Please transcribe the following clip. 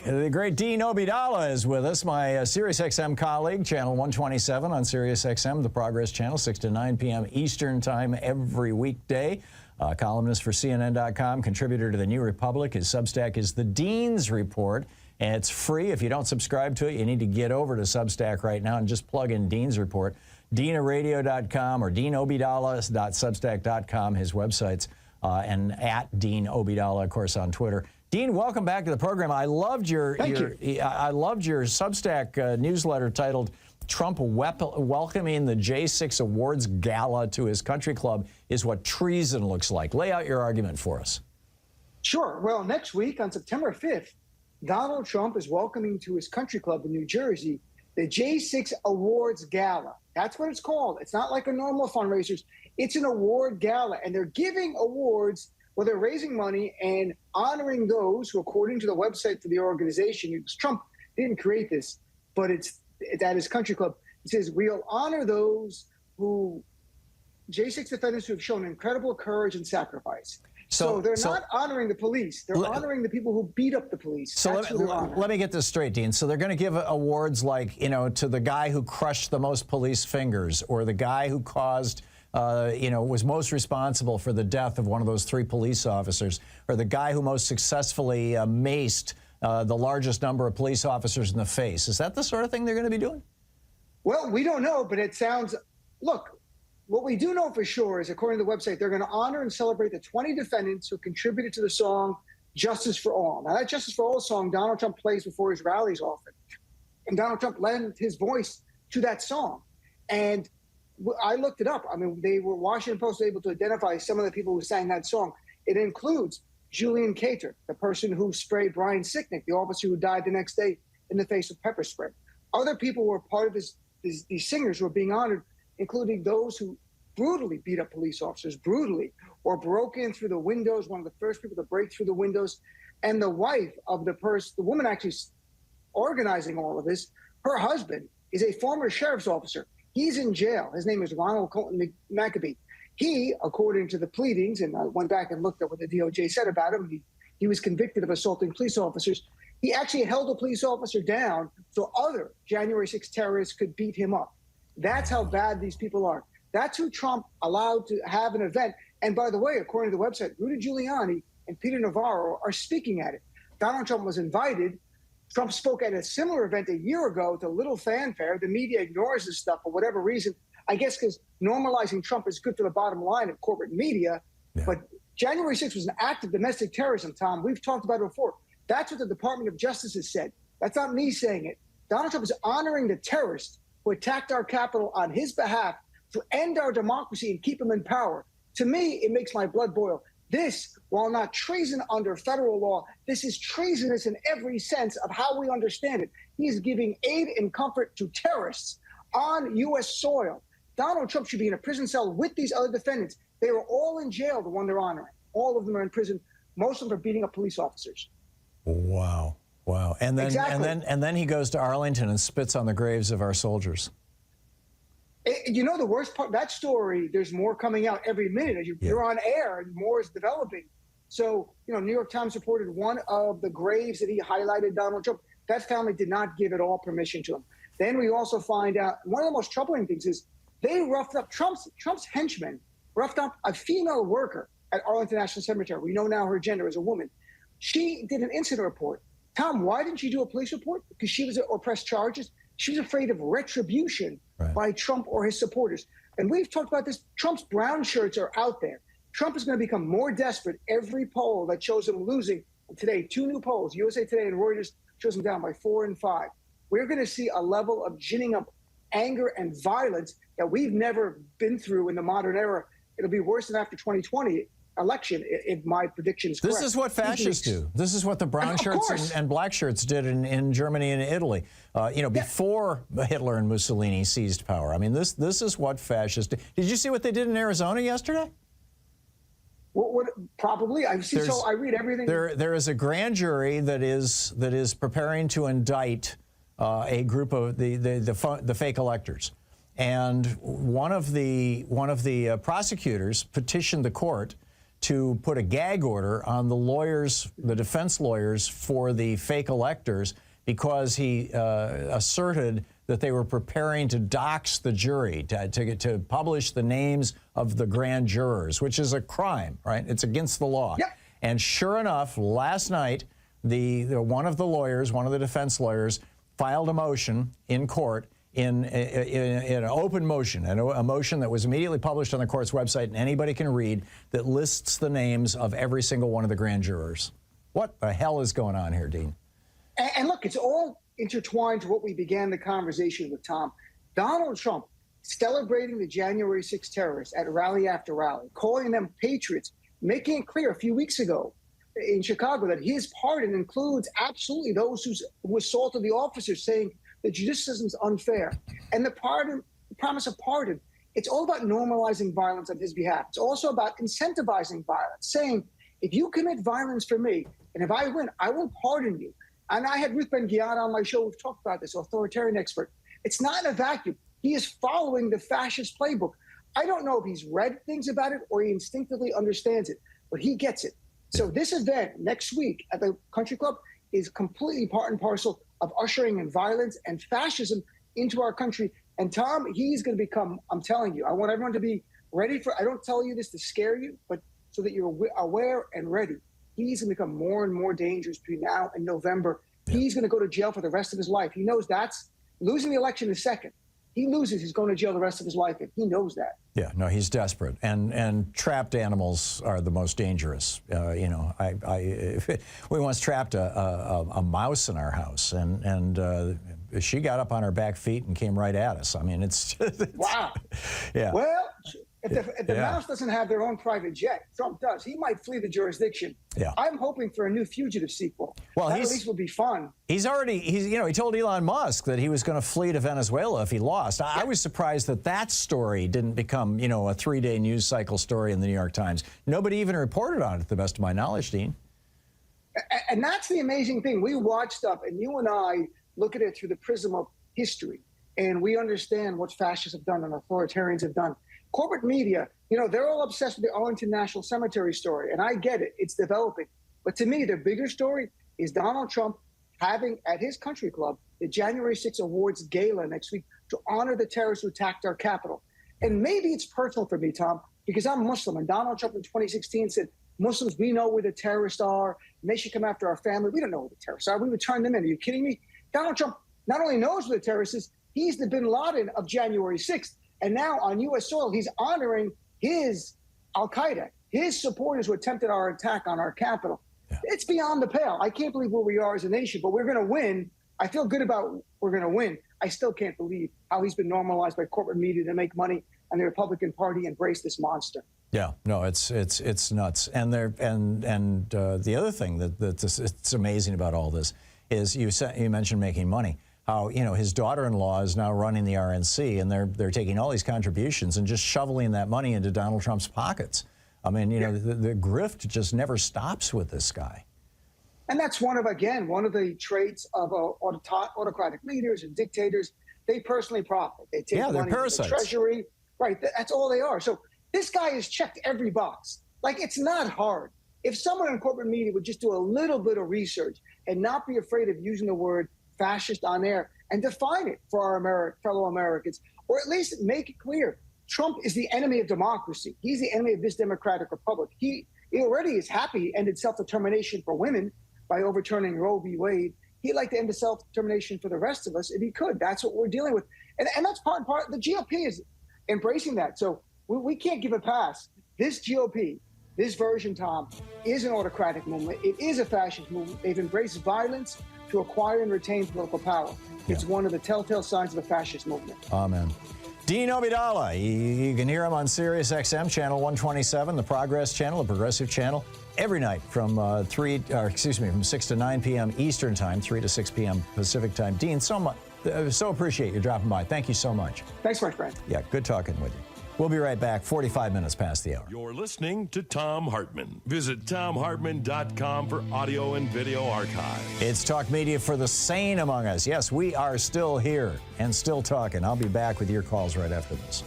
The great Dean Obeidallah is with us, my SiriusXM colleague, channel 127 on SiriusXM, the Progress Channel, 6 to 9 p.m. Eastern Time every weekday. Columnist for CNN.com, contributor to the New Republic. His Substack is The Dean's Report, and it's free. If you don't subscribe to it, you need to get over to Substack right now and just plug in Dean's Report. DeanARadio.com or DeanObeidallah.substack.com, his websites, and at Dean Obeidallah, of course, on Twitter. Dean, welcome back to the program. I loved your Substack newsletter titled "Trump welcoming the J6 Awards Gala to his country club is what treason looks like." Lay out your argument for us. Sure. Well, next week on September 5th, Donald Trump is welcoming to his country club in New Jersey the J6 Awards Gala. That's what it's called. It's not like a normal fundraisers. It's an award gala, and they're giving awards where they're raising money and honoring those who, according to the website for the organization, Trump didn't create this, but it's at his country club. It says, "We'll honor those who, J6 defendants who have shown incredible courage and sacrifice." So they're not honoring the police. They're honoring the people who beat up the police. So let me get this straight, Dean. So they're going to give awards like, you know, to the guy who crushed the most police fingers, or the guy who caused, was most responsible for the death of one of those 3 police officers, or the guy who most successfully maced the largest number of police officers in the face. Is that the sort of thing they're going to be doing? Well, we don't know, but it sounds, look, what we do know for sure is, according to the website, they're going to honor and celebrate the 20 defendants who contributed to the song Justice for All. Now, that Justice for All song Donald Trump plays before his rallies often. And Donald Trump lent his voice to that song. And I looked it up. I mean, Washington Post was able to identify some of the people who sang that song. It includes Julian Cater, the person who sprayed Brian Sicknick, the officer who died the next day in the face of pepper spray. Other people who were part of these singers who are being honored, including those who brutally beat up police officers, brutally, or broke in through the windows, one of the first people to break through the windows. And the wife of the woman actually organizing all of this, her husband is a former sheriff's officer. He's in jail. His name is Ronald Colton McAbee. He, according to the pleadings, and I went back and looked at what the DOJ said about him, he was convicted of assaulting police officers. He actually held a police officer down so other January 6 terrorists could beat him up. That's how bad these people are. That's who Trump allowed to have an event. And by the way, according to the website, Rudy Giuliani and Peter Navarro are speaking at it. Donald Trump was invited. Trump spoke at a similar event a year ago to little fanfare. The media ignores this stuff for whatever reason. I guess because normalizing Trump is good for the bottom line of corporate media. Yeah. But January 6th was an act of domestic terrorism, Tom. We've talked about it before. That's what the Department of Justice has said. That's not me saying it. Donald Trump is honoring the terrorists who attacked our Capitol on his behalf to end our democracy and keep him in power. To me, it makes my blood boil. This, while not treason under federal law, this is treasonous in every sense of how we understand it. He is giving aid and comfort to terrorists on U.S. soil. Donald Trump should be in a prison cell with these other defendants. They were all in jail, the one they're honoring. All of them are in prison. Most of them are beating up police officers. Wow. Wow. And then, exactly. and then he goes to Arlington and spits on the graves of our soldiers. You know, the worst part, that story, there's more coming out every minute. As you're on air and more is developing. So, New York Times reported one of the graves that he highlighted Donald Trump. That family did not give at all permission to him. Then we also find out, one of the most troubling things is they roughed up, Trump's henchmen roughed up a female worker at Arlington National Cemetery. We know now her gender is a woman. She did an incident report. Tom, why didn't she do a police report? Because she was, or press charges. She was afraid of retribution by Trump or his supporters. And we've talked about this. Trump's brown shirts are out there. Trump is going to become more desperate. Every poll that shows him losing today, 2 new polls, USA Today and Reuters, shows him down by 4 and 5. We're going to see a level of ginning up anger and violence that we've never been through in the modern era. It'll be worse than after 2020 election, if my prediction is correct. This is what fascists do. This is what the brown shirts and black shirts did in Germany and Italy, before Hitler and Mussolini seized power. I mean, this is what fascists do. Did you see what they did in Arizona yesterday? What probably. I see. So I read everything. There is a grand jury that is preparing to indict a group of the fake electors, and one of the prosecutors petitioned the court to put a gag order on the lawyers, the defense lawyers for the fake electors, because he asserted that they were preparing to dox the jury, to publish the names of the grand jurors, which is a crime, right? It's against the law. Yep. And sure enough, last night, one of the lawyers, one of the defense lawyers, filed a motion in court, in an open motion, a motion that was immediately published on the court's website, and anybody can read, that lists the names of every single one of the grand jurors. What the hell is going on here, Dean? And look, it's all intertwined to what we began the conversation with, Tom. Donald Trump celebrating the January 6th terrorists at rally after rally, calling them patriots, making it clear a few weeks ago in Chicago that his pardon includes absolutely those who assaulted the officers, saying the judicial system's unfair. And the promise of pardon, it's all about normalizing violence on his behalf. It's also about incentivizing violence, saying, if you commit violence for me, and if I win, I will pardon you. And I had Ruth Ben-Ghiat on my show. We've talked about this, authoritarian expert. It's not in a vacuum. He is following the fascist playbook. I don't know if he's read things about it or he instinctively understands it, but he gets it. So this event next week at the Country Club is completely part and parcel of ushering in violence and fascism into our country. And Tom, he's going to become, I'm telling you, I want everyone to be ready for, I don't tell you this to scare you, but so that you're aware and ready. He's going to become more and more dangerous between now and November. Yeah. He's going to go to jail for the rest of his life. He knows that's losing the election is second. He loses, he's going to jail the rest of his life, and he knows that. Yeah, no, he's desperate, and trapped animals are the most dangerous. You know, we once trapped a mouse in our house, and she got up on her back feet and came right at us. I mean, it's wow. Yeah. Well, if the mouse doesn't have their own private jet, Trump does. He might flee the jurisdiction. Yeah. I'm hoping for a new Fugitive sequel. Well, that at least will be fun. He told Elon Musk that he was going to flee to Venezuela if he lost. I was surprised that story didn't become, a 3-day news cycle story in the New York Times. Nobody even reported on it, to the best of my knowledge, Dean. And that's the amazing thing. We watch stuff, and you and I look at it through the prism of history, and we understand what fascists have done and authoritarians have done. Corporate media, they're all obsessed with the Arlington National Cemetery story, and I get it. It's developing. But to me, the bigger story is Donald Trump having at his country club the January 6th Awards Gala next week to honor the terrorists who attacked our Capitol. And maybe it's personal for me, Tom, because I'm Muslim, and Donald Trump in 2016 said, Muslims, we know where the terrorists are, and they should come after our family. We don't know where the terrorists are. We would turn them in. Are you kidding me? Donald Trump not only knows where the terrorists is, he's the bin Laden of January 6th. And now on U.S. soil, he's honoring his al-Qaeda, his supporters who attempted our attack on our Capitol. Yeah. It's beyond the pale. I can't believe where we are as a nation, but we're going to win. I feel good about we're going to win. I still can't believe how he's been normalized by corporate media to make money, and the Republican Party embrace this monster. Yeah, no, it's nuts. And the other thing that's amazing about all this is you mentioned making money. How his daughter-in-law is now running the RNC, and they're taking all these contributions and just shoveling that money into Donald Trump's pockets. I mean, the grift just never stops with this guy. And that's one of the traits of autocratic leaders and dictators. They personally profit. They take money from the Treasury. Right, that's all they are. So this guy has checked every box. Like, it's not hard. If someone in corporate media would just do a little bit of research and not be afraid of using the word fascist on air and define it for our fellow Americans, or at least make it clear. Trump is the enemy of democracy. He's the enemy of this democratic republic. He already is happy he ended self-determination for women by overturning Roe v. Wade. He'd like to end the self-determination for the rest of us if he could. That's what we're dealing with. And that's part and part. The GOP is embracing that. So we can't give a pass. This GOP, this version, Tom, is an autocratic movement. It is a fascist movement. They've embraced violence to acquire and retain political power. It's one of the telltale signs of the fascist movement. Amen. Dean Obeidallah, you can hear him on Sirius XM, channel 127, the Progress channel, the Progressive channel, every night from 6 to 9 p.m. Eastern Time, 3 to 6 p.m. Pacific Time. Dean, so appreciate you dropping by. Thank you so much. Thanks, my friend. Yeah, good talking with you. We'll be right back, 45 minutes past the hour. You're listening to Thom Hartmann. Visit ThomHartmann.com for audio and video archive. It's talk media for the sane among us. Yes, we are still here and still talking. I'll be back with your calls right after this.